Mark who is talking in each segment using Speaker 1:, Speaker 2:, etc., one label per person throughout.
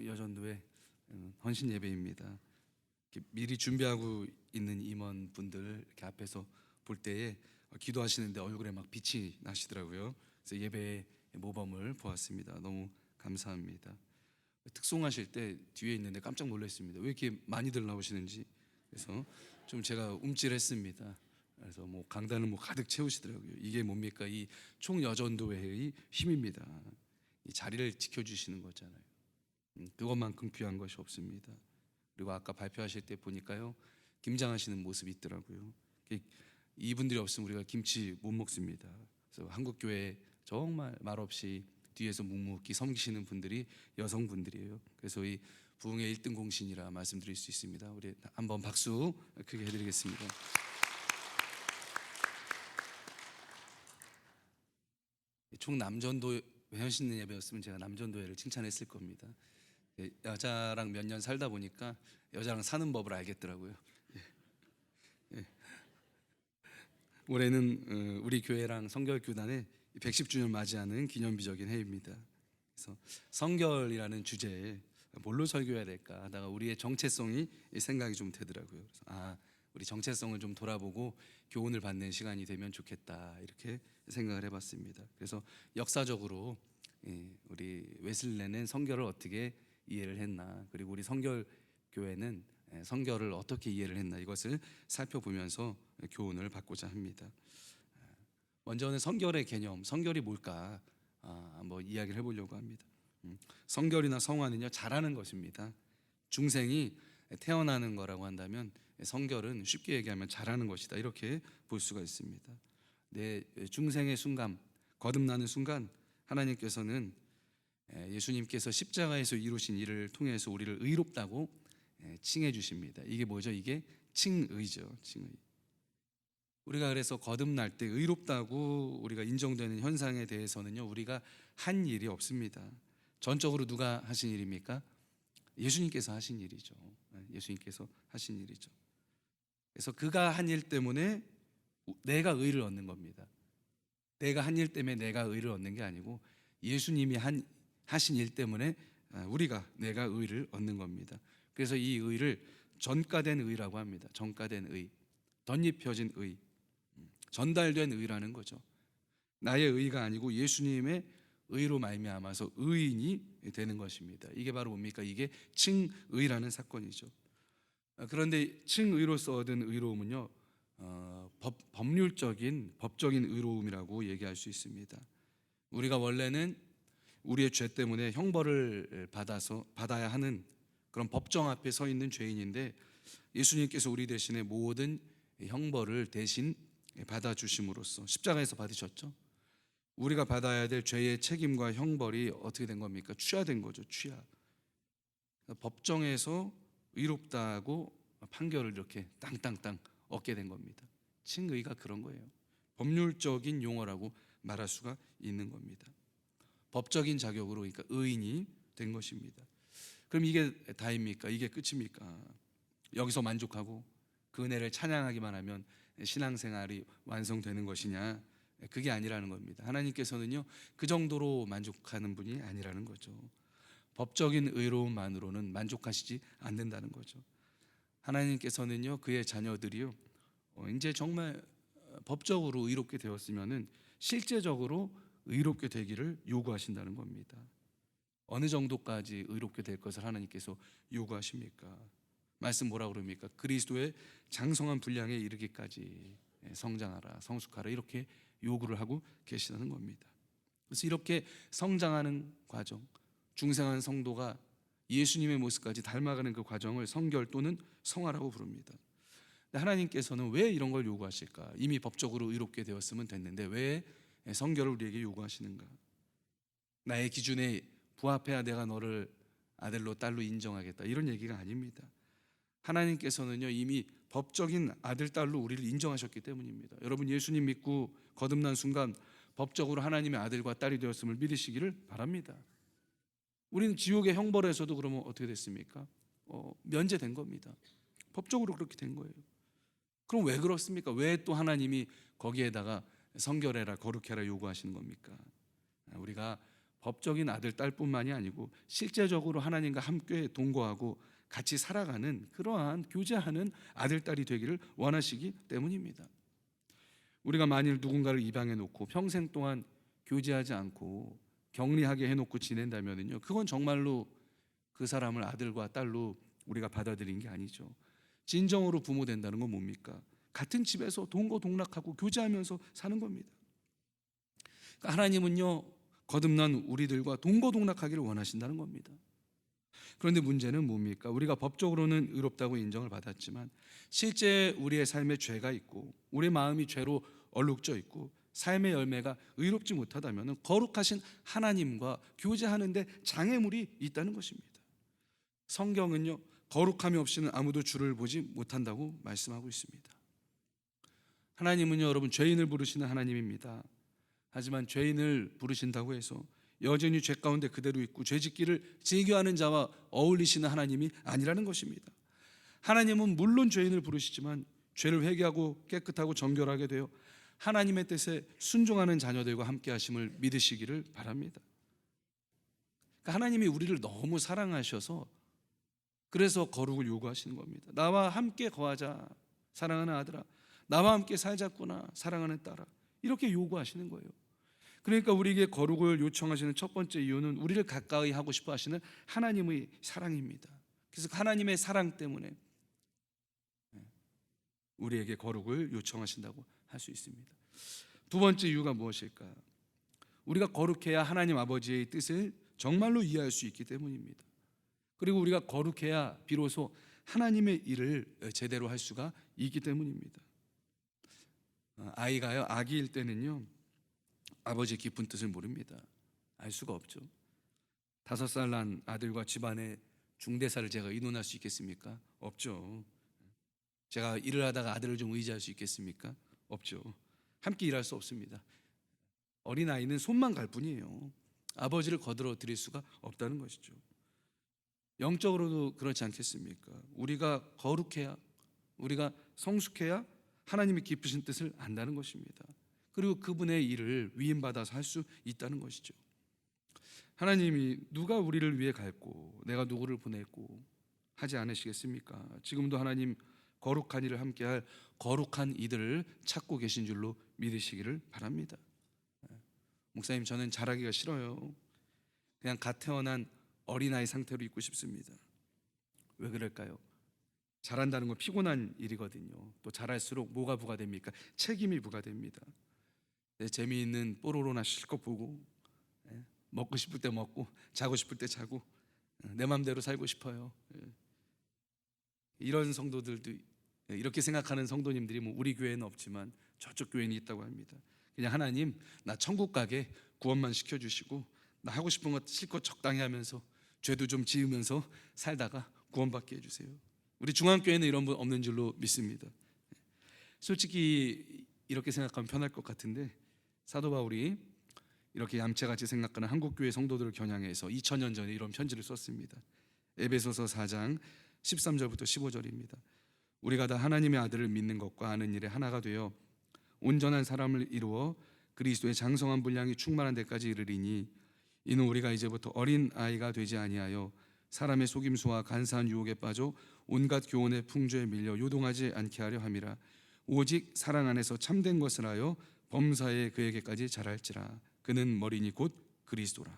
Speaker 1: 여전도의 헌신 예배입니다. 미리 준비하고 있는 임원분들 이렇게 앞에서 볼 때에 기도하시는데 얼굴에 막 빛이 나시더라고요. 그래서 예배의 모범을 보았습니다. 너무 감사합니다. 특송하실 때 뒤에 있는데 깜짝 놀랐습니다. 왜 이렇게 많이들 나오시는지. 그래서 좀 제가 움찔했습니다. 그래서 강단을 가득 채우시더라고요. 이게 뭡니까? 이 총여전도회의 힘입니다. 이 자리를 지켜주시는 거잖아요. 그것만큼 귀한 것이 없습니다. 그리고 아까 발표하실 때 보니까요, 김장하시는 모습이 있더라고요. 이분들이 없으면 우리가 김치 못 먹습니다. 그래서 한국교회 정말 말없이 뒤에서 묵묵히 섬기시는 분들이 여성분들이에요. 그래서 이 부흥의 1등 공신이라 말씀드릴 수 있습니다. 우리 한번 박수 크게 해드리겠습니다. 총 남전도 회원신 예배였으면 제가 남전도회를 칭찬했을 겁니다. 여자랑 몇 년 살다 보니까 여자랑 사는 법을 알겠더라고요. 올해는 우리 교회랑 성결교단의 110주년 맞이하는 기념비적인 해입니다. 그래서 성결이라는 주제에 뭘로 설교해야 될까 하다가 우리의 정체성이 생각이 좀 되더라고요. 그래서 우리 정체성을 좀 돌아보고 교훈을 받는 시간이 되면 좋겠다, 이렇게 생각을 해봤습니다. 그래서 역사적으로 우리 웨슬레는 성결을 어떻게 이해를 했나, 그리고 우리 성결교회는 성결을 어떻게 이해를 했나, 이것을 살펴보면서 교훈을 받고자 합니다. 먼저는 성결의 개념, 성결이 뭘까 한번 이야기를 해보려고 합니다. 성결이나 성화는요, 잘하는 것입니다. 중생이 태어나는 거라고 한다면 성결은 쉽게 얘기하면 잘하는 것이다, 이렇게 볼 수가 있습니다. 내 중생의 순간, 거듭나는 순간 하나님께서는 예수님께서 십자가에서 이루신 일을 통해서 우리를 의롭다고 칭해 주십니다. 이게 뭐죠? 이게 칭의죠. 칭의. 우리가 그래서 거듭날 때 의롭다고 우리가 인정되는 현상에 대해서는요, 우리가 한 일이 없습니다. 전적으로 누가 하신 일입니까? 예수님께서 하신 일이죠. 예수님께서 하신 일이죠. 그래서 그가 한 일 때문에 내가 의를 얻는 겁니다. 내가 한 일 때문에 내가 의를 얻는 게 아니고 예수님이 하신 일 때문에 내가 의를 얻는 겁니다. 그래서 이 의를 전가된 의라고 합니다. 전가된 의, 덧입혀진 의, 전달된 의라는 거죠. 나의 의가 아니고 예수님의 의로 말미암아서 의인이 되는 것입니다. 이게 바로 뭡니까? 이게 칭의라는 사건이죠. 그런데 칭의로서 얻은 의로움은요, 법적인 의로움이라고 얘기할 수 있습니다. 우리가 원래는 우리의 죄 때문에 형벌을 받아야 하는 그런 법정 앞에 서 있는 죄인인데, 예수님께서 우리 대신에 모든 형벌을 대신 받아주심으로써 십자가에서 받으셨죠. 우리가 받아야 될 죄의 책임과 형벌이 어떻게 된 겁니까? 취하된 거죠. 취하. 법정에서 의롭다고 판결을 이렇게 땅땅땅 얻게 된 겁니다. 칭의가 그런 거예요. 법률적인 용어라고 말할 수가 있는 겁니다. 법적인 자격으로, 그러니까 의인이 된 것입니다. 그럼 이게 다입니까? 이게 끝입니까? 여기서 만족하고 그 은혜를 찬양하기만 하면 신앙생활이 완성되는 것이냐? 그게 아니라는 겁니다. 하나님께서는요, 그 정도로 만족하는 분이 아니라는 거죠. 법적인 의로움만으로는 만족하시지 않는다는 거죠. 하나님께서는요, 그의 자녀들이요, 이제 정말 법적으로 의롭게 되었으면은 실제적으로 의롭게 되기를 요구하신다는 겁니다. 어느 정도까지 의롭게 될 것을 하나님께서 요구하십니까? 말씀 뭐라 그럽니까? 그리스도의 장성한 분량에 이르기까지 성장하라, 성숙하라, 이렇게 요구를 하고 계시다는 겁니다. 그래서 이렇게 성장하는 과정, 중생한 성도가 예수님의 모습까지 닮아가는 그 과정을 성결 또는 성화라고 부릅니다. 하나님께서는 왜 이런 걸 요구하실까? 이미 법적으로 의롭게 되었으면 됐는데 왜 성결을 우리에게 요구하시는가? 나의 기준에 부합해야 내가 너를 아들로 딸로 인정하겠다, 이런 얘기가 아닙니다. 하나님께서는요, 이미 법적인 아들, 딸로 우리를 인정하셨기 때문입니다. 여러분, 예수님 믿고 거듭난 순간 법적으로 하나님의 아들과 딸이 되었음을 믿으시기를 바랍니다. 우리는 지옥의 형벌에서도 그러면 어떻게 됐습니까? 면제된 겁니다. 법적으로 그렇게 된 거예요. 그럼 왜 그렇습니까? 왜 또 하나님이 거기에다가 성결해라, 거룩해라 요구하시는 겁니까? 우리가 법적인 아들, 딸뿐만이 아니고 실제적으로 하나님과 함께 동거하고 같이 살아가는 그러한 교제하는 아들, 딸이 되기를 원하시기 때문입니다. 우리가 만일 누군가를 입양해 놓고 평생 동안 교제하지 않고 격리하게 해놓고 지낸다면요, 그건 정말로 그 사람을 아들과 딸로 우리가 받아들인 게 아니죠. 진정으로 부모 된다는 건 뭡니까? 같은 집에서 동거동락하고 교제하면서 사는 겁니다. 그러니까 하나님은요, 거듭난 우리들과 동거동락하기를 원하신다는 겁니다. 그런데 문제는 뭡니까? 우리가 법적으로는 의롭다고 인정을 받았지만 실제 우리의 삶에 죄가 있고 우리 마음이 죄로 얼룩져 있고 삶의 열매가 의롭지 못하다면 거룩하신 하나님과 교제하는데 장애물이 있다는 것입니다. 성경은요, 거룩함이 없이는 아무도 주를 보지 못한다고 말씀하고 있습니다. 하나님은요, 여러분, 죄인을 부르시는 하나님입니다. 하지만 죄인을 부르신다고 해서 여전히 죄 가운데 그대로 있고 죄짓기를 즐겨하는 자와 어울리시는 하나님이 아니라는 것입니다. 하나님은 물론 죄인을 부르시지만 죄를 회개하고 깨끗하고 정결하게 되어 하나님의 뜻에 순종하는 자녀들과 함께 하심을 믿으시기를 바랍니다. 그러니까 하나님이 우리를 너무 사랑하셔서 그래서 거룩을 요구하시는 겁니다. 나와 함께 거하자, 사랑하는 아들아. 나와 함께 살자꾸나, 사랑하는 딸아. 이렇게 요구하시는 거예요. 그러니까 우리에게 거룩을 요청하시는 첫 번째 이유는 우리를 가까이 하고 싶어 하시는 하나님의 사랑입니다. 그래서 하나님의 사랑 때문에 우리에게 거룩을 요청하신다고 할 수 있습니다. 두 번째 이유가 무엇일까? 우리가 거룩해야 하나님 아버지의 뜻을 정말로 이해할 수 있기 때문입니다. 그리고 우리가 거룩해야 비로소 하나님의 일을 제대로 할 수가 있기 때문입니다. 아이가요, 아기일 때는요, 아버지의 깊은 뜻을 모릅니다. 알 수가 없죠. 5살 난 아들과 집안의 중대사를 제가 의논할 수 있겠습니까? 없죠. 제가 일을 하다가 아들을 좀 의지할 수 있겠습니까? 없죠. 함께 일할 수 없습니다. 어린아이는 손만 갈 뿐이에요. 아버지를 거들어 드릴 수가 없다는 것이죠. 영적으로도 그렇지 않겠습니까? 우리가 거룩해야, 우리가 성숙해야 하나님의 깊으신 뜻을 안다는 것입니다. 그리고 그분의 일을 위임받아서 할 수 있다는 것이죠. 하나님이 누가 우리를 위해 갈고 내가 누구를 보냈고 하지 않으시겠습니까? 지금도 하나님 거룩한 일을 함께할 거룩한 이들을 찾고 계신 줄로 믿으시기를 바랍니다. 목사님, 저는 잘하기가 싫어요. 그냥 갓 태어난 어린아이 상태로 있고 싶습니다. 왜 그럴까요? 잘한다는 건 피곤한 일이거든요. 또 잘할수록 뭐가 부과됩니까? 책임이 부과됩니다. 재미있는 뽀로로나 실컷 보고, 먹고 싶을 때 먹고 자고 싶을 때 자고, 내 맘대로 살고 싶어요. 이런 성도들도, 이렇게 생각하는 성도님들이 뭐 우리 교회는 없지만 저쪽 교회는 있다고 합니다. 그냥 하나님, 나 천국 가게 구원만 시켜주시고 나 하고 싶은 것 실컷 적당히 하면서 죄도 좀 지으면서 살다가 구원받게 해주세요. 우리 중앙교회는 이런 분 없는 줄로 믿습니다. 솔직히 이렇게 생각하면 편할 것 같은데 사도 바울이 이렇게 얌체같이 생각하는 한국교회 성도들을 겨냥해서 2000년 전에 이런 편지를 썼습니다. 에베소서 4장 13절부터 15절입니다. 우리가 다 하나님의 아들을 믿는 것과 아는 일에 하나가 되어 온전한 사람을 이루어 그리스도의 장성한 분량이 충만한 데까지 이르리니 이는 우리가 이제부터 어린 아이가 되지 아니하여 사람의 속임수와 간사한 유혹에 빠져 온갖 교훈의 풍조에 밀려 요동하지 않게 하려 함이라. 오직 사랑 안에서 참된 것을 하여 범사에 그에게까지 자랄지라. 그는 머리니 곧 그리스도라.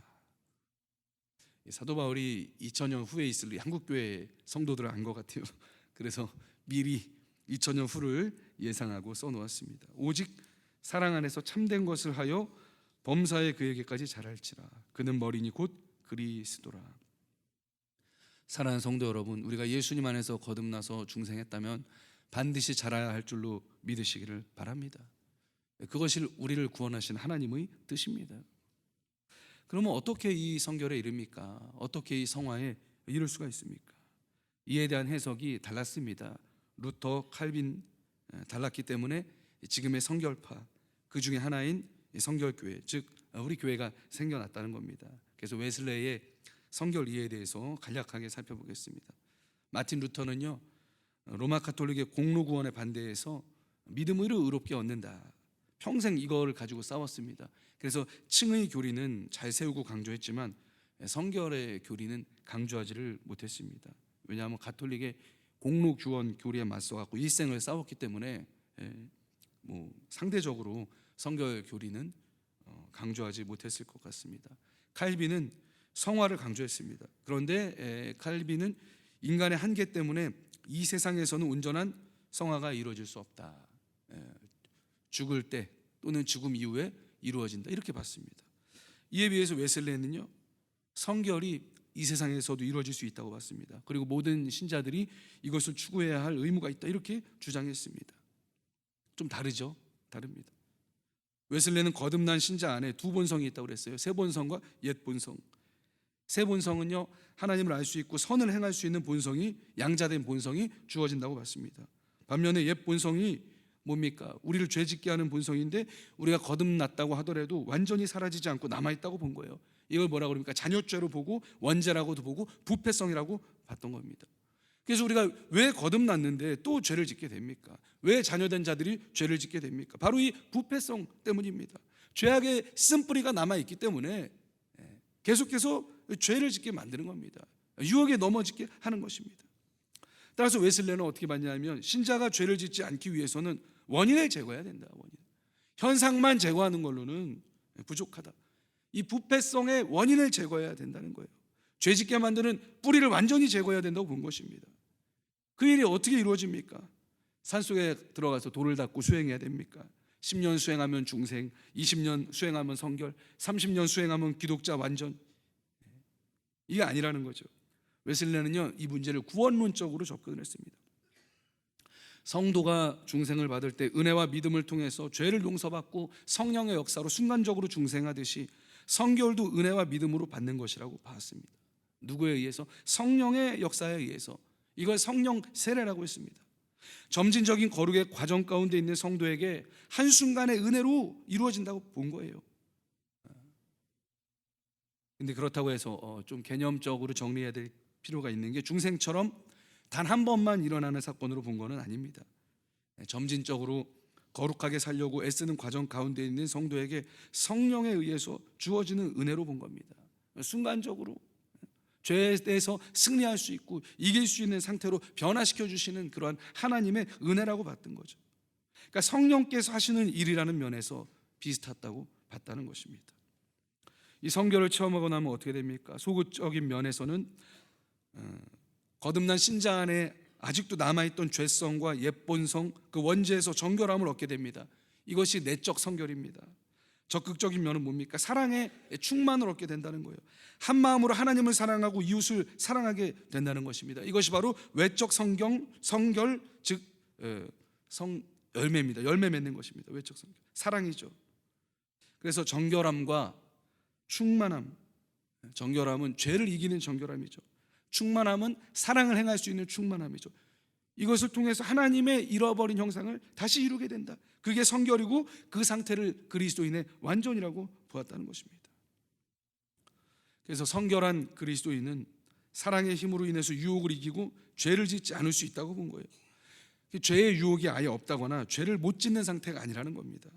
Speaker 1: 사도 바울이 2000년 후에 있을 한국교회 성도들을 안 것 같아요. 그래서 미리 2000년 후를 예상하고 써놓았습니다. 오직 사랑 안에서 참된 것을 하여 범사에 그에게까지 자랄지라. 그는 머리니 곧 그리스도라. 사랑하는 성도 여러분, 우리가 예수님 안에서 거듭나서 중생했다면 반드시 자라야 할 줄로 믿으시기를 바랍니다. 그것이 우리를 구원하신 하나님의 뜻입니다. 그러면 어떻게 이 성결에 이릅니까? 어떻게 이 성화에 이룰 수가 있습니까? 이에 대한 해석이 달랐습니다. 루터, 칼빈 달랐기 때문에 지금의 성결파 그 중에 하나인 성결교회, 즉 우리 교회가 생겨났다는 겁니다. 그래서 웨슬레의 성결 이해에 대해서 간략하게 살펴보겠습니다. 마틴 루터는요, 로마 가톨릭의 공로 구원에 반대해서 믿음으로 의롭게 얻는다, 평생 이걸 가지고 싸웠습니다. 그래서 층의 교리는 잘 세우고 강조했지만 성결의 교리는 강조하지를 못했습니다. 왜냐하면 가톨릭의 공로 규원 교리에 맞서 갖고 일생을 싸웠기 때문에 상대적으로 성결 교리는 강조하지 못했을 것 같습니다. 칼빈은 성화를 강조했습니다. 그런데 칼빈은 인간의 한계 때문에 이 세상에서는 온전한 성화가 이루어질 수 없다. 죽을 때 또는 죽음 이후에 이루어진다, 이렇게 봤습니다. 이에 비해서 웨슬레는요, 성결이 이 세상에서도 이루어질 수 있다고 봤습니다. 그리고 모든 신자들이 이것을 추구해야 할 의무가 있다, 이렇게 주장했습니다. 좀 다르죠? 다릅니다. 웨슬레는 거듭난 신자 안에 두 본성이 있다고 그랬어요. 새 본성과 옛 본성. 새 본성은요, 하나님을 알 수 있고 선을 행할 수 있는 본성이, 양자된 본성이 주어진다고 봤습니다. 반면에 옛 본성이 뭡니까? 우리를 죄짓게 하는 본성인데 우리가 거듭났다고 하더라도 완전히 사라지지 않고 남아있다고 본 거예요. 이걸 뭐라고 그럽니까? 잔여죄로 보고 원죄라고도 보고 부패성이라고 봤던 겁니다. 그래서 우리가 왜 거듭났는데 또 죄를 짓게 됩니까? 왜 자녀된 자들이 죄를 짓게 됩니까? 바로 이 부패성 때문입니다. 죄악의 쓴뿌리가 남아있기 때문에 계속해서 죄를 짓게 만드는 겁니다. 유혹에 넘어지게 하는 것입니다. 따라서 웨슬레는 어떻게 봤냐면, 신자가 죄를 짓지 않기 위해서는 원인을 제거해야 된다. 원인. 현상만 제거하는 걸로는 부족하다. 이 부패성의 원인을 제거해야 된다는 거예요. 죄 짓게 만드는 뿌리를 완전히 제거해야 된다고 본 것입니다. 그 일이 어떻게 이루어집니까? 산속에 들어가서 돌을 닦고 수행해야 됩니까? 10년 수행하면 중생, 20년 수행하면 성결, 30년 수행하면 기독자 완전. 이게 아니라는 거죠. 웨슬레는요, 이 문제를 구원론적으로 접근을 했습니다. 성도가 중생을 받을 때 은혜와 믿음을 통해서 죄를 용서받고 성령의 역사로 순간적으로 중생하듯이 성결도 은혜와 믿음으로 받는 것이라고 봤습니다. 누구에 의해서? 성령의 역사에 의해서. 이걸 성령 세례라고 했습니다. 점진적인 거룩의 과정 가운데 있는 성도에게 한순간의 은혜로 이루어진다고 본 거예요. 근데 그렇다고 해서 좀 개념적으로 정리해야 될 필요가 있는 게, 중생처럼 단 한 번만 일어나는 사건으로 본 것은 아닙니다. 점진적으로 거룩하게 살려고 애쓰는 과정 가운데 있는 성도에게 성령에 의해서 주어지는 은혜로 본 겁니다. 순간적으로 죄에 대해서 승리할 수 있고 이길 수 있는 상태로 변화시켜 주시는 그러한 하나님의 은혜라고 봤던 거죠. 그러니까 성령께서 하시는 일이라는 면에서 비슷하다고 봤다는 것입니다. 이 성결을 체험하고 나면 어떻게 됩니까? 소극적인 면에서는 거듭난 신자 안에 아직도 남아있던 죄성과 옛본성, 그 원죄에서 정결함을 얻게 됩니다. 이것이 내적 성결입니다. 적극적인 면은 뭡니까? 사랑의 충만을 얻게 된다는 거예요. 한 마음으로 하나님을 사랑하고 이웃을 사랑하게 된다는 것입니다. 이것이 바로 외적 성결, 즉 열매입니다. 열매 맺는 것입니다. 외적 성결, 사랑이죠. 그래서 정결함과 충만함, 정결함은 죄를 이기는 정결함이죠. 충만함은 사랑을 행할 수 있는 충만함이죠. 이것을 통해서 하나님의 잃어버린 형상을 다시 이루게 된다. 그게 성결이고 그 상태를 그리스도인의 완전이라고 보았다는 것입니다. 그래서 성결한 그리스도인은 사랑의 힘으로 인해서 유혹을 이기고 죄를 짓지 않을 수 있다고 본 거예요. 죄의 유혹이 아예 없다거나 죄를 못 짓는 상태가 아니라는 겁니다.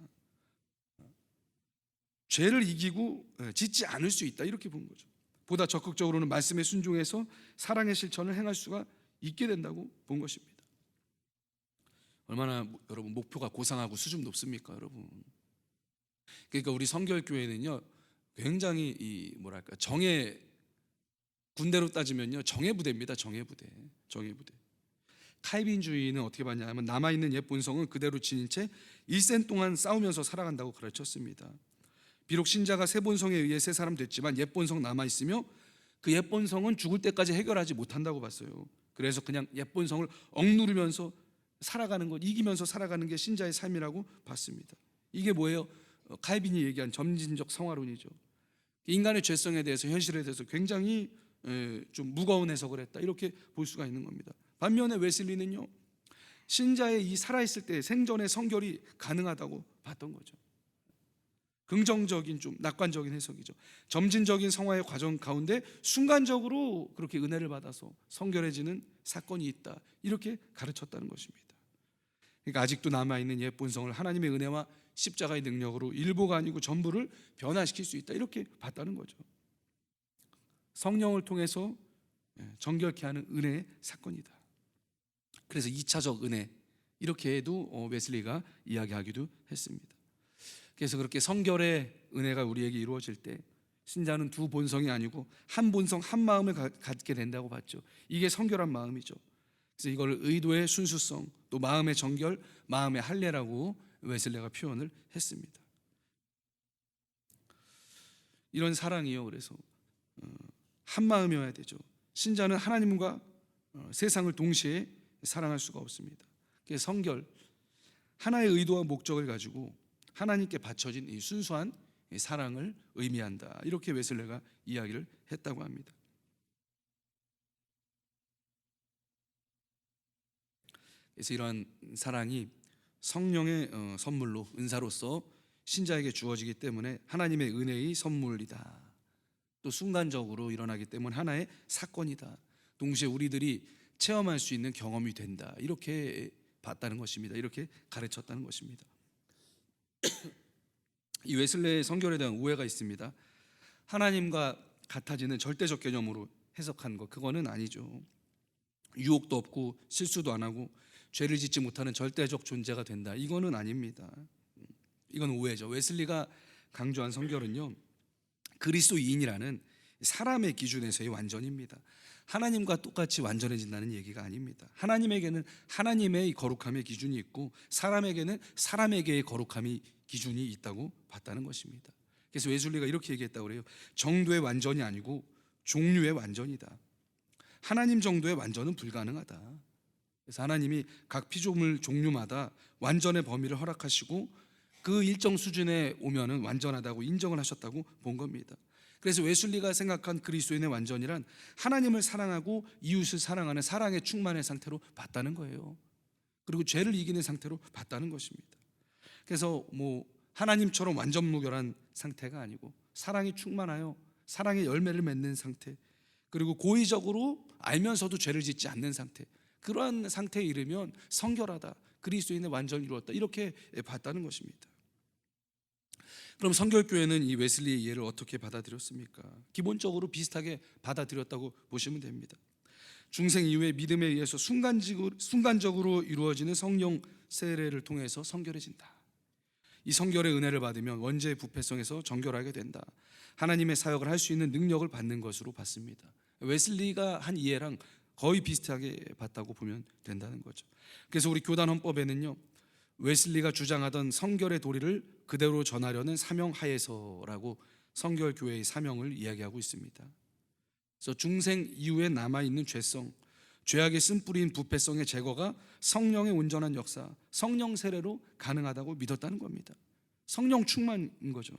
Speaker 1: 죄를 이기고 짓지 않을 수 있다, 이렇게 본 거죠. 보다 적극적으로는 말씀에 순종해서 사랑의 실천을 행할 수가 있게 된다고 본 것입니다. 얼마나 여러분 목표가 고상하고 수준 높습니까, 여러분? 그러니까 우리 성결교회는요, 굉장히 이 뭐랄까, 정예, 군대로 따지면요 정예 부대입니다. 정예 부대. 칼빈주의는 어떻게 봤냐면, 남아있는 옛 본성은 그대로 지닌 채 일생 동안 싸우면서 살아간다고 가르쳤습니다. 비록 신자가 새 본성에 의해 새 사람 됐지만 옛 본성 남아있으며 그 옛 본성은 죽을 때까지 해결하지 못한다고 봤어요. 그래서 그냥 옛 본성을 억누르면서 살아가는 것, 이기면서 살아가는 게 신자의 삶이라고 봤습니다. 이게 뭐예요? 칼빈이 얘기한 점진적 성화론이죠. 인간의 죄성에 대해서, 현실에 대해서 굉장히 좀 무거운 해석을 했다, 이렇게 볼 수가 있는 겁니다. 반면에 웨슬리는요, 신자의 이 살아있을 때 생전의 성결이 가능하다고 봤던 거죠. 긍정적인, 좀 낙관적인 해석이죠. 점진적인 성화의 과정 가운데 순간적으로 그렇게 은혜를 받아서 성결해지는 사건이 있다, 이렇게 가르쳤다는 것입니다. 그러니까 아직도 남아있는 옛 본성을 하나님의 은혜와 십자가의 능력으로 일부가 아니고 전부를 변화시킬 수 있다, 이렇게 봤다는 거죠. 성령을 통해서 정결케 하는 은혜의 사건이다. 그래서 2차적 은혜, 이렇게도 웨슬리가 이야기하기도 했습니다. 그래서 그렇게 성결의 은혜가 우리에게 이루어질 때 신자는 두 본성이 아니고 한 본성 한 마음을 갖게 된다고 봤죠. 이게 성결한 마음이죠. 그래서 이걸 의도의 순수성, 또 마음의 정결, 마음의 할례라고 웨슬리가 표현을 했습니다. 이런 사랑이요, 그래서 한 마음이어야 되죠. 신자는 하나님과 세상을 동시에 사랑할 수가 없습니다. 그래서 성결, 하나의 의도와 목적을 가지고 하나님께 바쳐진 이 순수한 사랑을 의미한다, 이렇게 웨슬레가 이야기를 했다고 합니다. 그래서 이러한 사랑이 성령의 선물로, 은사로서 신자에게 주어지기 때문에 하나님의 은혜의 선물이다. 또 순간적으로 일어나기 때문에 하나의 사건이다. 동시에 우리들이 체험할 수 있는 경험이 된다, 이렇게 봤다는 것입니다. 이렇게 가르쳤다는 것입니다. 이 웨슬레의 성결에 대한 오해가 있습니다. 하나님과 같아지는 절대적 개념으로 해석한 것, 그거는 아니죠. 유혹도 없고 실수도 안 하고 죄를 짓지 못하는 절대적 존재가 된다, 이거는 아닙니다. 이건 오해죠. 웨슬리가 강조한 성결은요, 그리스도인이라는 사람의 기준에서의 완전입니다. 하나님과 똑같이 완전해진다는 얘기가 아닙니다. 하나님에게는 하나님의 거룩함의 기준이 있고 사람에게는 사람에게의 거룩함의 기준이 있다고 봤다는 것입니다. 그래서 웨슬리가 이렇게 얘기했다고 그래요. 정도의 완전이 아니고 종류의 완전이다. 하나님 정도의 완전은 불가능하다. 그래서 하나님이 각 피조물 종류마다 완전의 범위를 허락하시고 그 일정 수준에 오면은 완전하다고 인정을 하셨다고 본 겁니다. 그래서 웨슬리가 생각한 그리스도인의 완전이란 하나님을 사랑하고 이웃을 사랑하는 사랑의 충만의 상태로 봤다는 거예요. 그리고 죄를 이기는 상태로 봤다는 것입니다. 그래서 하나님처럼 완전 무결한 상태가 아니고 사랑이 충만하여 사랑의 열매를 맺는 상태, 그리고 고의적으로 알면서도 죄를 짓지 않는 상태, 그러한 상태에 이르면 성결하다, 그리스도인의 완전히 이루었다, 이렇게 봤다는 것입니다. 그럼 성결교회는 이 웨슬리의 이해를 어떻게 받아들였습니까? 기본적으로 비슷하게 받아들였다고 보시면 됩니다. 중생 이후에 믿음에 의해서 순간적으로 이루어지는 성령 세례를 통해서 성결해진다. 이 성결의 은혜를 받으면 원죄의 부패성에서 정결하게 된다. 하나님의 사역을 할 수 있는 능력을 받는 것으로 봤습니다. 웨슬리가 한 이해랑 거의 비슷하게 봤다고 보면 된다는 거죠. 그래서 우리 교단 헌법에는요, 웨슬리가 주장하던 성결의 도리를 그대로 전하려는 사명 하에서라고 성결교회의 사명을 이야기하고 있습니다. 그래서 중생 이후에 남아있는 죄성, 죄악의 쓴뿌리인 부패성의 제거가 성령의 온전한 역사, 성령 세례로 가능하다고 믿었다는 겁니다. 성령 충만인 거죠.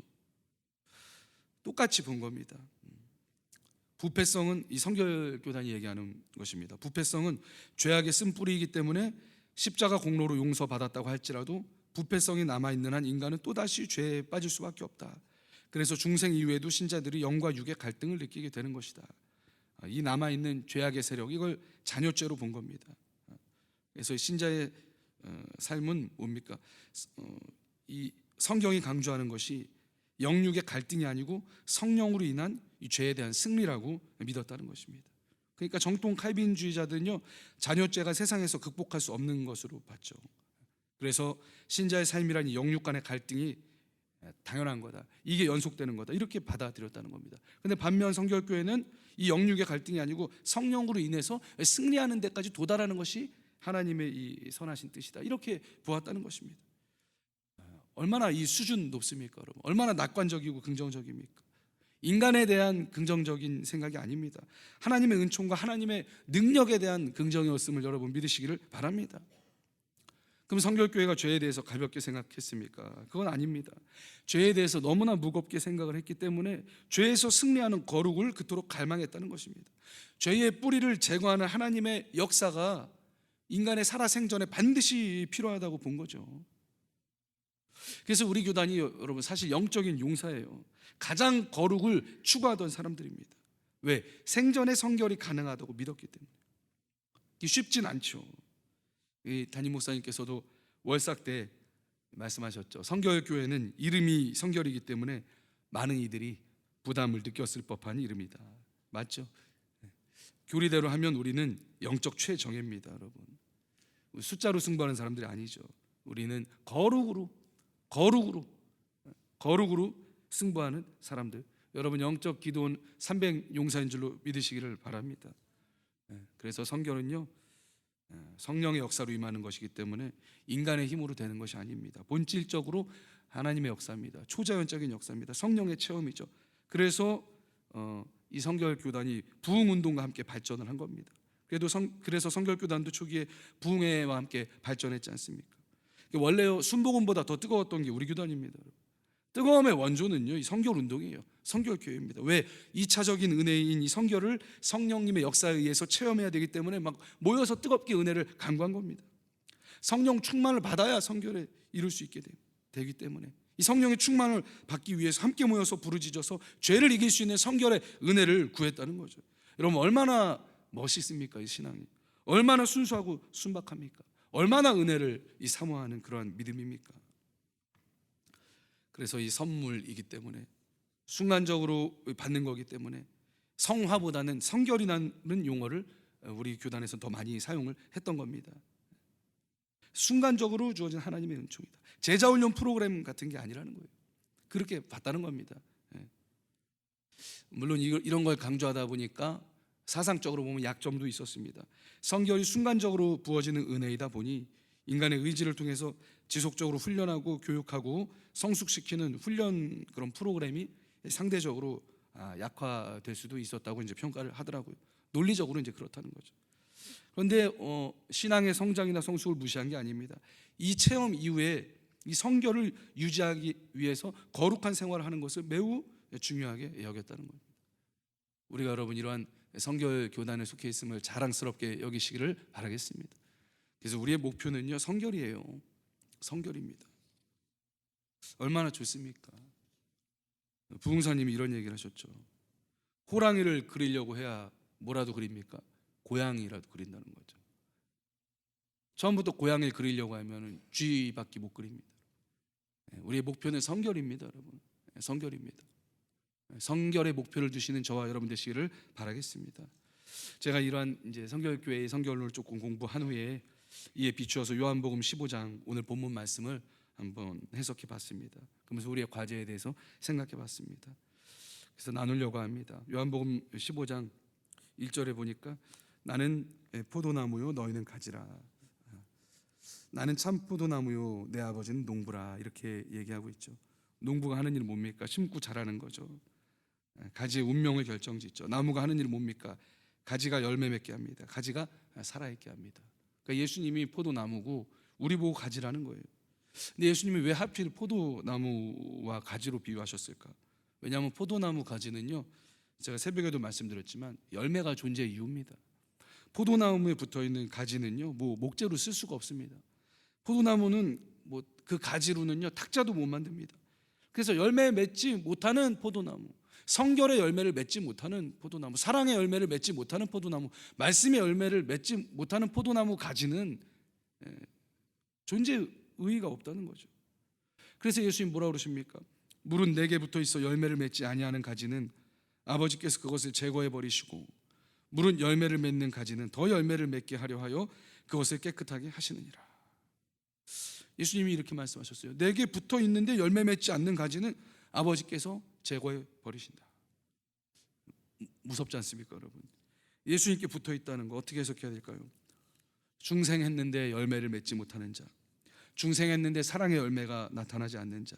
Speaker 1: 똑같이 본 겁니다. 부패성은 이 성결교단이 얘기하는 것입니다. 부패성은 죄악의 쓴뿌리이기 때문에 십자가 공로로 용서받았다고 할지라도 부패성이 남아있는 한 인간은 또다시 죄에 빠질 수밖에 없다. 그래서 중생 이후에도 신자들이 영과 육의 갈등을 느끼게 되는 것이다. 이 남아있는 죄악의 세력, 이걸 잔여죄로 본 겁니다. 그래서 신자의 삶은 뭡니까? 이 성경이 강조하는 것이 영육의 갈등이 아니고 성령으로 인한 이 죄에 대한 승리라고 믿었다는 것입니다. 그러니까 정통 칼빈주의자들은요, 잔여죄가 세상에서 극복할 수 없는 것으로 봤죠. 그래서 신자의 삶이란 이 영육 간의 갈등이 당연한 거다, 이게 연속되는 거다, 이렇게 받아들였다는 겁니다. 그런데 반면 성결교회는 이 영육의 갈등이 아니고 성령으로 인해서 승리하는 데까지 도달하는 것이 하나님의 이 선하신 뜻이다, 이렇게 보았다는 것입니다. 얼마나 이 수준 높습니까, 여러분? 얼마나 낙관적이고 긍정적입니까? 인간에 대한 긍정적인 생각이 아닙니다. 하나님의 은총과 하나님의 능력에 대한 긍정이었음을 여러분 믿으시기를 바랍니다. 그럼 성결교회가 죄에 대해서 가볍게 생각했습니까? 그건 아닙니다. 죄에 대해서 너무나 무겁게 생각을 했기 때문에 죄에서 승리하는 거룩을 그토록 갈망했다는 것입니다. 죄의 뿌리를 제거하는 하나님의 역사가 인간의 살아생전에 반드시 필요하다고 본 거죠. 그래서 우리 교단이 여러분 사실 영적인 용사예요. 가장 거룩을 추구하던 사람들입니다. 왜? 생전에 성결이 가능하다고 믿었기 때문에. 쉽진 않죠. 이 담임 목사님께서도 월삭 때 말씀하셨죠. 성결 교회는 이름이 성결이기 때문에 많은 이들이 부담을 느꼈을 법한 이름이다. 맞죠? 교리대로 하면 우리는 영적 최정예입니다, 여러분. 숫자로 승부하는 사람들이 아니죠. 우리는 거룩으로 승부하는 사람들. 여러분 영적 기도원 300 용사인 줄로 믿으시기를 바랍니다. 그래서 성결은요, 성령의 역사로 임하는 것이기 때문에 인간의 힘으로 되는 것이 아닙니다. 본질적으로 하나님의 역사입니다. 초자연적인 역사입니다. 성령의 체험이죠. 그래서 이 성결 교단이 부흥 운동과 함께 발전을 한 겁니다. 그래서 성결 교단도 초기에 부흥회와 함께 발전했지 않습니까? 원래 순복음보다 더 뜨거웠던 게 우리 교단입니다. 뜨거움의 원조는요, 이 성결 운동이에요. 성결 교회입니다. 왜? 2차적인 은혜인 이 성결을 성령님의 역사에 의해서 체험해야 되기 때문에 막 모여서 뜨겁게 은혜를 간구한 겁니다. 성령 충만을 받아야 성결에 이룰 수 있게 되기 때문에 이 성령의 충만을 받기 위해서 함께 모여서 부르짖어서 죄를 이길 수 있는 성결의 은혜를 구했다는 거죠. 여러분 얼마나 멋있습니까? 이 신앙이 얼마나 순수하고 순박합니까? 얼마나 은혜를 사모하는 그러한 믿음입니까? 그래서 이 선물이기 때문에 순간적으로 받는 거기 때문에 성화보다는 성결이라는 용어를 우리 교단에서 더 많이 사용을 했던 겁니다. 순간적으로 주어진 하나님의 은총이다. 제자훈련 프로그램 같은 게 아니라는 거예요. 그렇게 봤다는 겁니다. 물론 이런 걸 강조하다 보니까 사상적으로 보면 약점도 있었습니다. 성결이 순간적으로 부어지는 은혜이다 보니 인간의 의지를 통해서 지속적으로 훈련하고 교육하고 성숙시키는 훈련 그런 프로그램이 상대적으로 약화될 수도 있었다고 이제 평가를 하더라고요. 논리적으로 이제 그렇다는 거죠. 그런데 신앙의 성장이나 성숙을 무시한 게 아닙니다. 이 체험 이후에 이 성결을 유지하기 위해서 거룩한 생활을 하는 것을 매우 중요하게 여겼다는 겁니다. 우리가 여러분 이러한 성결 교단에 속해 있음을 자랑스럽게 여기시기를 바라겠습니다. 그래서 우리의 목표는요, 성결이에요. 성결입니다. 얼마나 좋습니까? 부흥사님이 이런 얘기를 하셨죠. 호랑이를 그리려고 해야 뭐라도 그립니까? 고양이라도 그린다는 거죠. 처음부터 고양이를 그리려고 하면 쥐밖에 못 그립니다. 우리의 목표는 성결입니다, 여러분. 성결입니다. 성결의 목표를 두시는 저와 여러분 되시기를 바라겠습니다. 제가 이러한 이제 성결교회의 성결론을 조금 공부한 후에 이에 비추어서 요한복음 15장 오늘 본문 말씀을 한번 해석해 봤습니다. 그러면서 우리의 과제에 대해서 생각해 봤습니다. 그래서 나누려고 합니다. 요한복음 15장 1절에 보니까 나는 포도나무요 너희는 가지라. 나는 참 포도나무요 내 아버지는 농부라. 이렇게 얘기하고 있죠. 농부가 하는 일은 뭡니까? 심고 자라는 거죠. 가지의 운명을 결정짓죠. 나무가 하는 일은 뭡니까? 가지가 열매 맺게 합니다. 가지가 살아있게 합니다. 그러니까 예수님이 포도나무고 우리 보고 가지라는 거예요. 근데 예수님이 왜 하필 포도나무와 가지로 비유하셨을까? 왜냐하면 포도나무 가지는요, 제가 새벽에도 말씀드렸지만 열매가 존재의 이유입니다. 포도나무에 붙어있는 가지는요, 목재로 쓸 수가 없습니다. 포도나무는 그 가지로는요 탁자도 못 만듭니다. 그래서 열매 맺지 못하는 포도나무, 성결의 열매를 맺지 못하는 포도나무, 사랑의 열매를 맺지 못하는 포도나무, 말씀의 열매를 맺지 못하는 포도나무 가지는 존재 의의가 없다는 거죠. 그래서 예수님 뭐라고 그러십니까? 물은 내게 붙어 있어 열매를 맺지 아니하는 가지는 아버지께서 그것을 제거해 버리시고 물은 열매를 맺는 가지는 더 열매를 맺게 하려 하여 그것을 깨끗하게 하시느니라. 예수님이 이렇게 말씀하셨어요. 내게 붙어 있는데 열매 맺지 않는 가지는 아버지께서 제거해 버리신다. 무섭지 않습니까, 여러분? 예수님께 붙어 있다는 거 어떻게 해석해야 될까요? 중생했는데 열매를 맺지 못하는 자, 중생했는데 사랑의 열매가 나타나지 않는 자.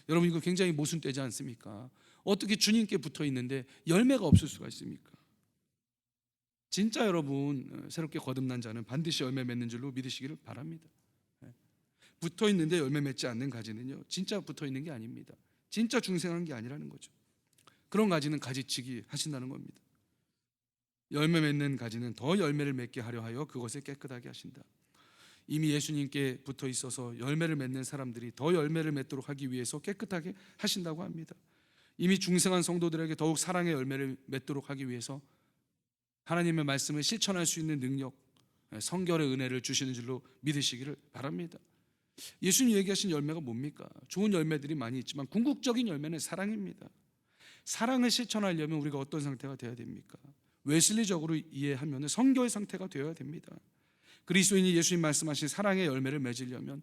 Speaker 1: 여러분 이거 굉장히 모순되지 않습니까? 어떻게 주님께 붙어 있는데 열매가 없을 수가 있습니까? 진짜 여러분 새롭게 거듭난 자는 반드시 열매 맺는 줄로 믿으시기를 바랍니다. 붙어 있는데 열매 맺지 않는 가지는요, 진짜 붙어 있는 게 아닙니다. 진짜 중생한 게 아니라는 거죠. 그런 가지는 가지치기 하신다는 겁니다. 열매 맺는 가지는 더 열매를 맺게 하려 하여 그것을 깨끗하게 하신다. 이미 예수님께 붙어 있어서 열매를 맺는 사람들이 더 열매를 맺도록 하기 위해서 깨끗하게 하신다고 합니다. 이미 중생한 성도들에게 더욱 사랑의 열매를 맺도록 하기 위해서 하나님의 말씀을 실천할 수 있는 능력, 성결의 은혜를 주시는 줄로 믿으시기를 바랍니다. 예수님 얘기하신 열매가 뭡니까? 좋은 열매들이 많이 있지만 궁극적인 열매는 사랑입니다. 사랑을 실천하려면 우리가 어떤 상태가 되어야 됩니까? 웨슬리적으로 이해하면 성결의 상태가 되어야 됩니다. 그리스도인이 예수님 말씀하신 사랑의 열매를 맺으려면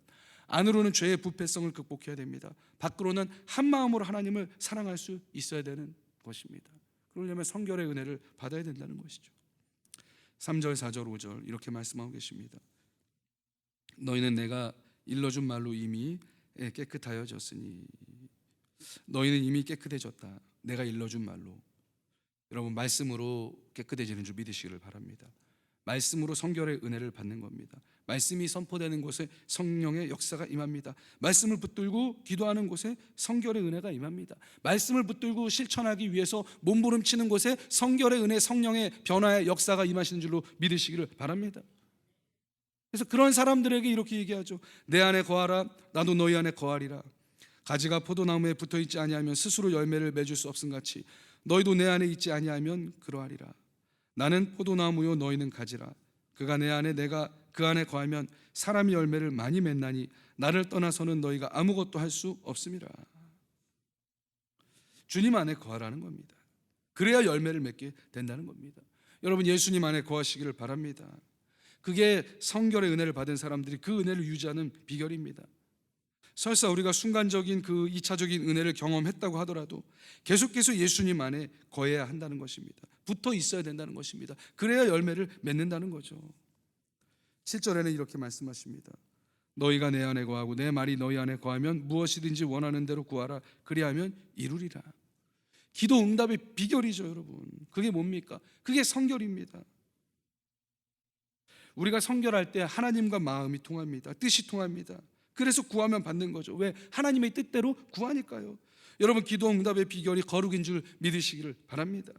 Speaker 1: 안으로는 죄의 부패성을 극복해야 됩니다. 밖으로는 한 마음으로 하나님을 사랑할 수 있어야 되는 것입니다. 그러려면 성결의 은혜를 받아야 된다는 것이죠. 3절, 4절, 5절 이렇게 말씀하고 계십니다. 너희는 내가 일러준 말로 이미 깨끗하여졌으니. 너희는 이미 깨끗해졌다. 내가 일러준 말로. 여러분, 말씀으로 깨끗해지는 줄 믿으시기를 바랍니다. 말씀으로 성결의 은혜를 받는 겁니다. 말씀이 선포되는 곳에 성령의 역사가 임합니다. 말씀을 붙들고 기도하는 곳에 성결의 은혜가 임합니다. 말씀을 붙들고 실천하기 위해서 몸부림치는 곳에 성결의 은혜, 성령의 변화의 역사가 임하시는 줄로 믿으시기를 바랍니다. 그래서 그런 사람들에게 이렇게 얘기하죠. 내 안에 거하라, 나도 너희 안에 거하리라. 가지가 포도나무에 붙어있지 아니하면 스스로 열매를 맺을 수 없음같이 너희도 내 안에 있지 아니하면 그러하리라. 나는 포도나무요 너희는 가지라. 그가 내 안에 내가 그 안에 거하면 사람이 열매를 많이 맺나니 나를 떠나서는 너희가 아무것도 할 수 없음이라. 주님 안에 거하라는 겁니다. 그래야 열매를 맺게 된다는 겁니다. 여러분, 예수님 안에 거하시기를 바랍니다. 그게 성결의 은혜를 받은 사람들이 그 은혜를 유지하는 비결입니다. 설사 우리가 순간적인 그 2차적인 은혜를 경험했다고 하더라도 계속해서 예수님 안에 거해야 한다는 것입니다. 붙어 있어야 된다는 것입니다. 그래야 열매를 맺는다는 거죠. 7절에는 이렇게 말씀하십니다. 너희가 내 안에 거하고 내 말이 너희 안에 거하면 무엇이든지 원하는 대로 구하라. 그리하면 이루리라. 기도 응답의 비결이죠, 여러분. 그게 뭡니까? 그게 성결입니다. 우리가 성결할 때 하나님과 마음이 통합니다. 뜻이 통합니다. 그래서 구하면 받는 거죠. 왜? 하나님의 뜻대로 구하니까요. 여러분, 기도 응답의 비결이 거룩인 줄 믿으시기를 바랍니다.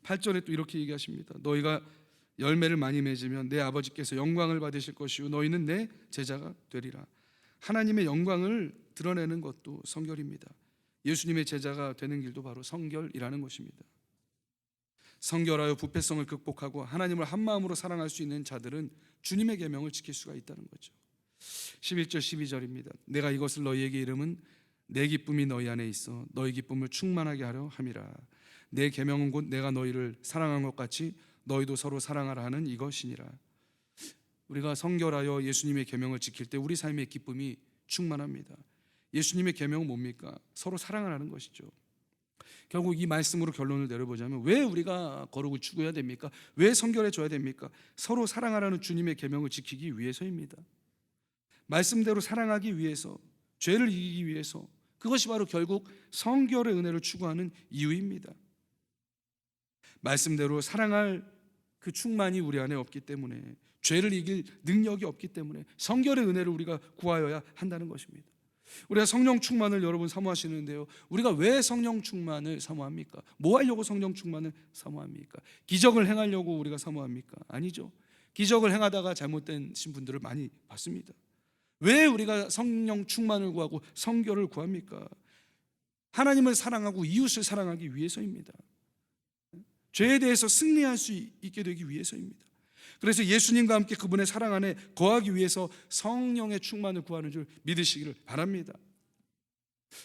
Speaker 1: 8절에 또 이렇게 얘기하십니다. 너희가 열매를 많이 맺으면 내 아버지께서 영광을 받으실 것이요 너희는 내 제자가 되리라. 하나님의 영광을 드러내는 것도 성결입니다. 예수님의 제자가 되는 길도 바로 성결이라는 것입니다. 성결하여 부패성을 극복하고 하나님을 한 마음으로 사랑할 수 있는 자들은 주님의 계명을 지킬 수가 있다는 거죠. 11절 12절입니다. 내가 이것을 너희에게 이름은 내 기쁨이 너희 안에 있어 너희 기쁨을 충만하게 하려 함이라. 내 계명은 곧 내가 너희를 사랑한 것 같이 너희도 서로 사랑하라 하는 이것이니라. 우리가 성결하여 예수님의 계명을 지킬 때 우리 삶의 기쁨이 충만합니다. 예수님의 계명은 뭡니까? 서로 사랑하라는 것이죠. 결국 이 말씀으로 결론을 내려보자면 왜 우리가 거룩을 추구해야 됩니까? 왜 성결해져야 됩니까? 서로 사랑하라는 주님의 계명을 지키기 위해서입니다. 말씀대로 사랑하기 위해서, 죄를 이기기 위해서, 그것이 바로 결국 성결의 은혜를 추구하는 이유입니다. 말씀대로 사랑할 그 충만이 우리 안에 없기 때문에, 죄를 이길 능력이 없기 때문에 성결의 은혜를 우리가 구하여야 한다는 것입니다. 우리가 성령 충만을 여러분 사모하시는데요, 우리가 왜 성령 충만을 사모합니까? 뭐 하려고 성령 충만을 사모합니까? 기적을 행하려고 우리가 사모합니까? 아니죠. 기적을 행하다가 잘못된 분들을 많이 봤습니다. 왜 우리가 성령 충만을 구하고 성결을 구합니까? 하나님을 사랑하고 이웃을 사랑하기 위해서입니다. 죄에 대해서 승리할 수 있게 되기 위해서입니다. 그래서 예수님과 함께 그분의 사랑 안에 거하기 위해서 성령의 충만을 구하는 줄 믿으시기를 바랍니다.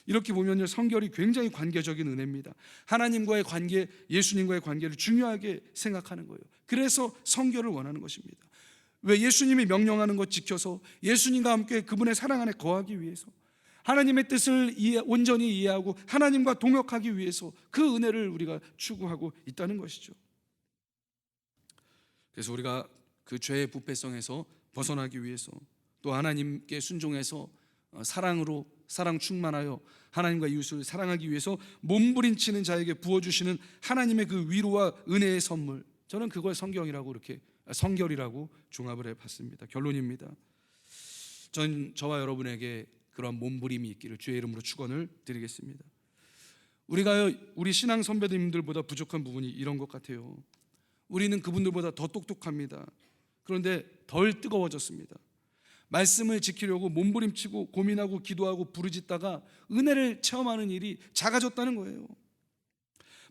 Speaker 1: 이렇게 보면요, 성결이 굉장히 관계적인 은혜입니다. 하나님과의 관계, 예수님과의 관계를 중요하게 생각하는 거예요. 그래서 성결을 원하는 것입니다. 왜? 예수님이 명령하는 것 지켜서 예수님과 함께 그분의 사랑 안에 거하기 위해서, 하나님의 뜻을 온전히 이해하고 하나님과 동역하기 위해서 그 은혜를 우리가 추구하고 있다는 것이죠. 그래서 우리가 그 죄의 부패성에서 벗어나기 위해서, 또 하나님께 순종해서 사랑으로 사랑 충만하여 하나님과 이웃을 사랑하기 위해서 몸부림치는 자에게 부어주시는 하나님의 그 위로와 은혜의 선물, 저는 그걸 성결이라고 종합을 해봤습니다. 결론입니다. 전 저와 여러분에게 그런 몸부림이 있기를 주의 이름으로 축원을 드리겠습니다. 우리 신앙 선배님들보다 부족한 부분이 이런 것 같아요. 우리는 그분들보다 더 똑똑합니다. 그런데 덜 뜨거워졌습니다. 말씀을 지키려고 몸부림치고 고민하고 기도하고 부르짖다가 은혜를 체험하는 일이 작아졌다는 거예요.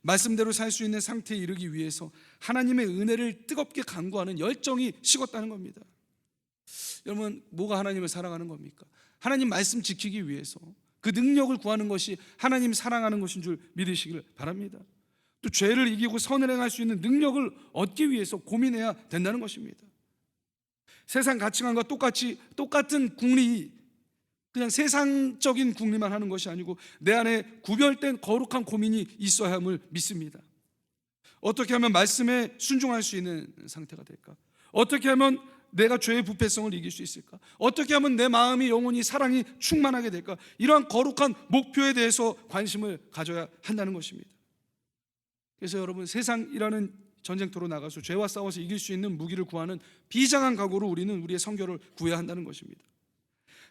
Speaker 1: 말씀대로 살 수 있는 상태에 이르기 위해서 하나님의 은혜를 뜨겁게 간구하는 열정이 식었다는 겁니다. 여러분, 뭐가 하나님을 사랑하는 겁니까? 하나님 말씀 지키기 위해서 그 능력을 구하는 것이 하나님 사랑하는 것인 줄 믿으시길 바랍니다. 또 죄를 이기고 선을 행할 수 있는 능력을 얻기 위해서 고민해야 된다는 것입니다. 세상 가치관과 똑같은 궁리, 그냥 세상적인 궁리만 하는 것이 아니고 내 안에 구별된 거룩한 고민이 있어야 함을 믿습니다. 어떻게 하면 말씀에 순종할 수 있는 상태가 될까? 어떻게 하면 내가 죄의 부패성을 이길 수 있을까? 어떻게 하면 내 마음이 영원히 사랑이 충만하게 될까? 이러한 거룩한 목표에 대해서 관심을 가져야 한다는 것입니다. 그래서 여러분, 세상이라는 전쟁터로 나가서 죄와 싸워서 이길 수 있는 무기를 구하는 비장한 각오로 우리는 우리의 성결을 구해야 한다는 것입니다.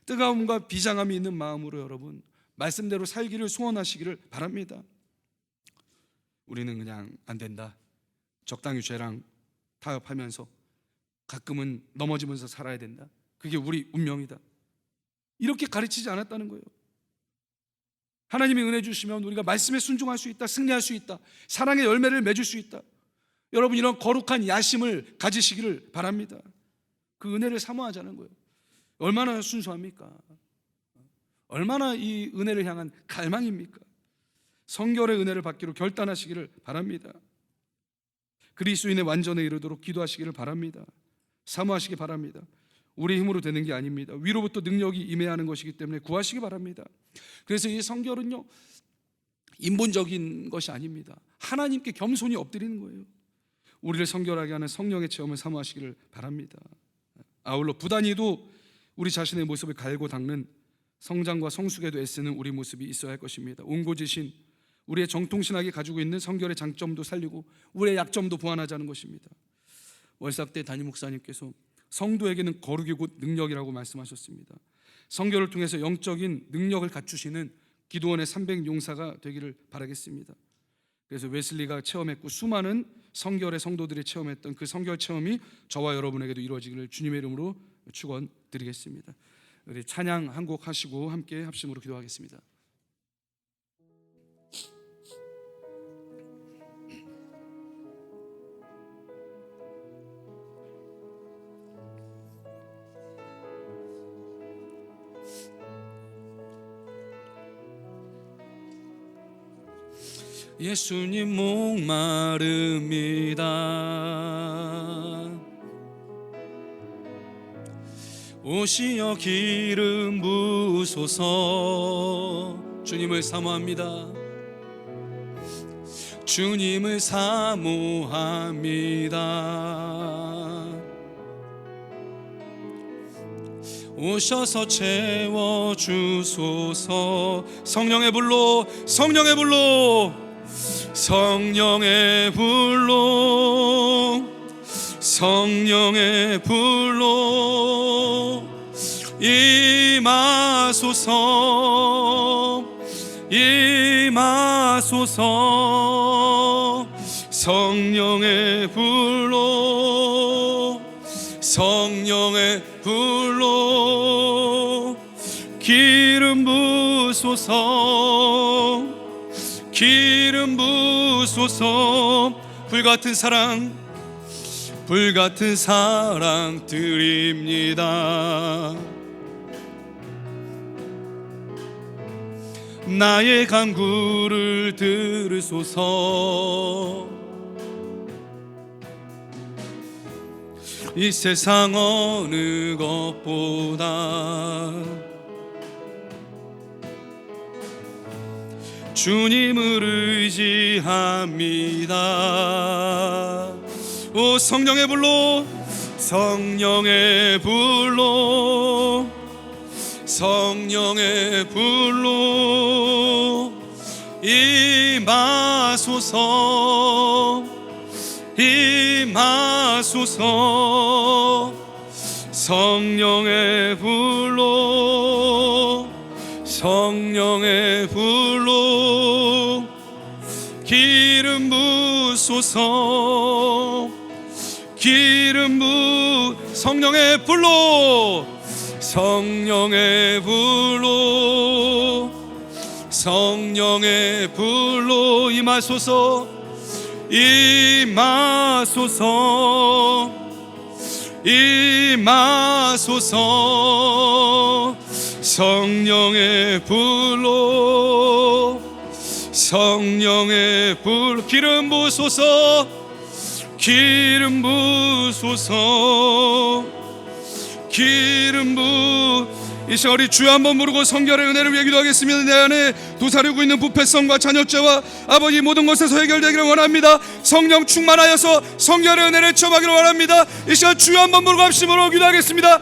Speaker 1: 뜨거움과 비장함이 있는 마음으로 여러분, 말씀대로 살기를 소원하시기를 바랍니다. 우리는 그냥 안 된다, 적당히 죄랑 타협하면서 가끔은 넘어지면서 살아야 된다, 그게 우리 운명이다, 이렇게 가르치지 않았다는 거예요. 하나님이 은혜 주시면 우리가 말씀에 순종할 수 있다, 승리할 수 있다, 사랑의 열매를 맺을 수 있다. 여러분, 이런 거룩한 야심을 가지시기를 바랍니다. 그 은혜를 사모하자는 거예요. 얼마나 순수합니까? 얼마나 이 은혜를 향한 갈망입니까? 성결의 은혜를 받기로 결단하시기를 바랍니다. 그리스도인의 완전에 이르도록 기도하시기를 바랍니다. 사모하시기 바랍니다. 우리 힘으로 되는 게 아닙니다. 위로부터 능력이 임해야 하는 것이기 때문에 구하시기 바랍니다. 그래서 이 성결은요, 인본적인 것이 아닙니다. 하나님께 겸손히 엎드리는 거예요. 우리를 성결하게 하는 성령의 체험을 사모하시기를 바랍니다. 아울러 부단히도 우리 자신의 모습을 갈고 닦는 성장과 성숙에도 애쓰는 우리 모습이 있어야 할 것입니다. 온고지신 우리의 정통신학이 가지고 있는 성결의 장점도 살리고 우리의 약점도 보완하자는 것입니다. 월삭대 담임 목사님께서 성도에게는 거룩이 곧 능력이라고 말씀하셨습니다. 성결을 통해서 영적인 능력을 갖추시는 기도원의 300용사가 되기를 바라겠습니다. 그래서 웨슬리가 체험했고 수많은 성결의 성도들이 체험했던 그 성결 체험이 저와 여러분에게도 이루어지기를 주님의 이름으로 축원드리겠습니다. 우리 찬양 한 곡 하시고 함께 합심으로 기도하겠습니다. 예수님 목마릅니다. 오시어 기름 부으소서. 주님을 사모합니다. 주님을 사모합니다. 오셔서 채워주소서. 성령의 불로, 성령의 불로, 성령의 불로, 성령의 불로 임하소서, 임하소서. 성령의 불로, 성령의 불로 기름 부으소서, 기름 부으소서. 불같은 사랑, 불같은 사랑 드립니다. 나의 간구를 들으소서. 이 세상 어느 것보다 주님을 의지합니다. 오 성령의 불로, 성령의 불로, 성령의 불로 임하소서, 임하소서. 성령의 불로, 성령의 불로 기름 부으소서, 기름 부. 성령의 불로, 성령의 불로, 성령의 불로 임하소서, 임하소서, 임하소서. 임하소서. 성령의 불로, 성령의 불, 기름 부소서, 기름 부소서, 기름 부. 이 시간 우리 주여 한번 부르고 성결의 은혜를 위해 기도하겠습니다. 내 안에 도사리고 있는 부패성과 잔여죄와 아버지 모든 것에서 해결되기를 원합니다. 성령 충만하여서 성결의 은혜를 체험하기를 원합니다. 이 시간 주여 한번 부르고 합심으로 기도하겠습니다.